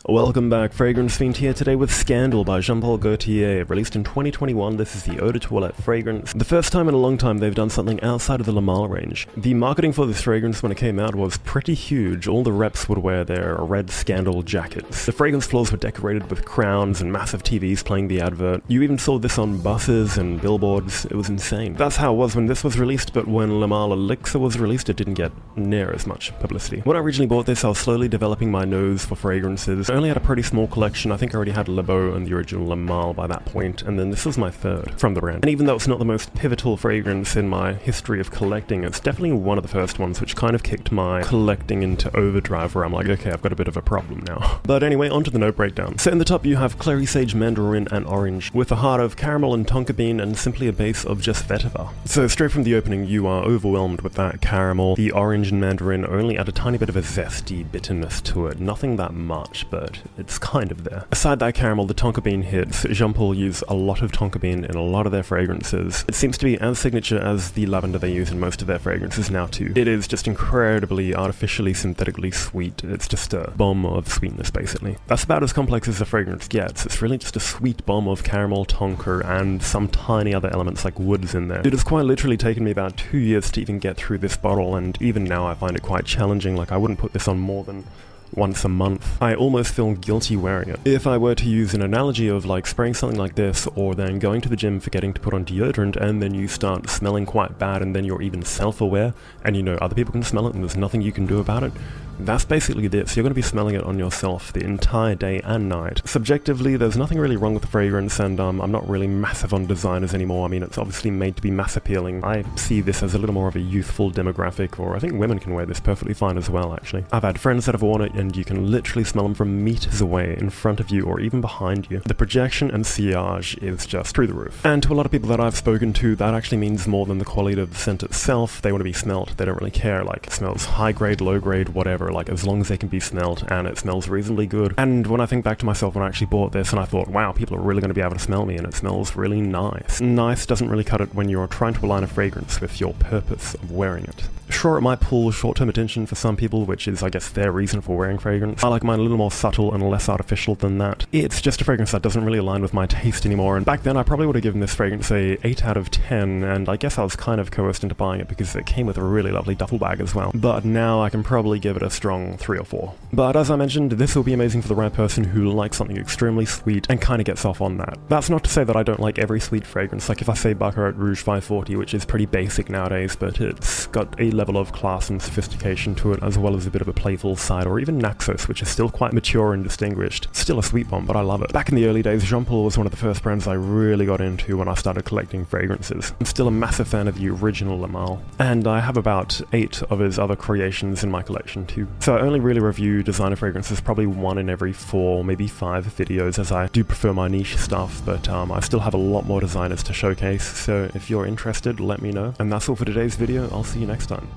Welcome back, Fragrance Fiend here today with Scandal by Jean Paul Gaultier. Released in 2021, this is the Eau de Toilette fragrance. The first time in a long time they've done something outside of the Le Male range. The marketing for this fragrance when it came out was pretty huge. All the reps would wear their red Scandal jackets. The fragrance floors were decorated with crowns and massive TVs playing the advert. You even saw this on buses and billboards. It was insane. That's how it was when this was released, but when Le Male Elixir was released, it didn't get near as much publicity. When I originally bought this, I was slowly developing my nose for fragrances. I only had a pretty small collection. I think I already had Le Beau and the original Le Male by that point, and then this was my third from the brand. And even though it's not the most pivotal fragrance in my history of collecting, it's definitely one of the first ones which kind of kicked my collecting into overdrive, where I'm like, okay, I've got a bit of a problem now. But anyway, onto the note breakdown. So in the top you have Clary Sage, Mandarin, and Orange, with a heart of caramel and Tonka bean and simply a base of just vetiver. So straight from the opening you are overwhelmed with that caramel. The orange and mandarin only add a tiny bit of a zesty bitterness to it. Nothing that much, but it's kind of there. Aside that caramel, the Tonka bean hits. Jean Paul use a lot of Tonka bean in a lot of their fragrances. It seems to be as signature as the lavender they use in most of their fragrances now too. It is just incredibly artificially, synthetically sweet. It's just a bomb of sweetness basically. That's about as complex as the fragrance gets. It's really just a sweet bomb of caramel, Tonka, and some tiny other elements like woods in there. It has quite literally taken me about 2 years to even get through this bottle, and even now I find it quite challenging. Like, I wouldn't put this on more than once a month. I almost feel guilty wearing it. If I were to use an analogy of like spraying something like this, or then going to the gym forgetting to put on deodorant, and then you start smelling quite bad, and then you're even self-aware, and you know other people can smell it and there's nothing you can do about it, that's basically this. You're going to be smelling it on yourself the entire day and night. Subjectively, there's nothing really wrong with the fragrance, and I'm not really massive on designers anymore. I mean, it's obviously made to be mass appealing. I see this as a little more of a youthful demographic, or I think women can wear this perfectly fine as well, actually. I've had friends that have worn it, and you can literally smell them from meters away, in front of you, or even behind you. The projection and sillage is just through the roof. And to a lot of people that I've spoken to, that actually means more than the quality of the scent itself. They want to be smelt. They don't really care. Like, it smells high grade, low grade, whatever. Like, as long as they can be smelled and it smells reasonably good. And when I think back to myself when I actually bought this, and I thought, wow, people are really going to be able to smell me, and it smells really nice. Nice doesn't really cut it when you're trying to align a fragrance with your purpose of wearing it. Sure, it might pull short-term attention for some people, which is, I guess, their reason for wearing fragrance. I like mine a little more subtle and less artificial than that. It's just a fragrance that doesn't really align with my taste anymore, and back then I probably would have given this fragrance a 8 out of 10, and I guess I was kind of coerced into buying it because it came with a really lovely duffel bag as well. But now I can probably give it a strong 3 or 4. But as I mentioned, this will be amazing for the right person who likes something extremely sweet and kind of gets off on that. That's not to say that I don't like every sweet fragrance. Like if I say Baccarat Rouge 540, which is pretty basic nowadays, but it's got a level of class and sophistication to it, as well as a bit of a playful side, or even Naxos, which is still quite mature and distinguished. Still a sweet bomb, but I love it. Back in the early days, Jean Paul was one of the first brands I really got into when I started collecting fragrances. I'm still a massive fan of the original Le Male, and I have about 8 of his other creations in my collection too. So I only really review designer fragrances probably 1 in every 4, maybe 5 videos, as I do prefer my niche stuff, but I still have a lot more designers to showcase, so if you're interested, let me know. And that's all for today's video. I'll see you next time.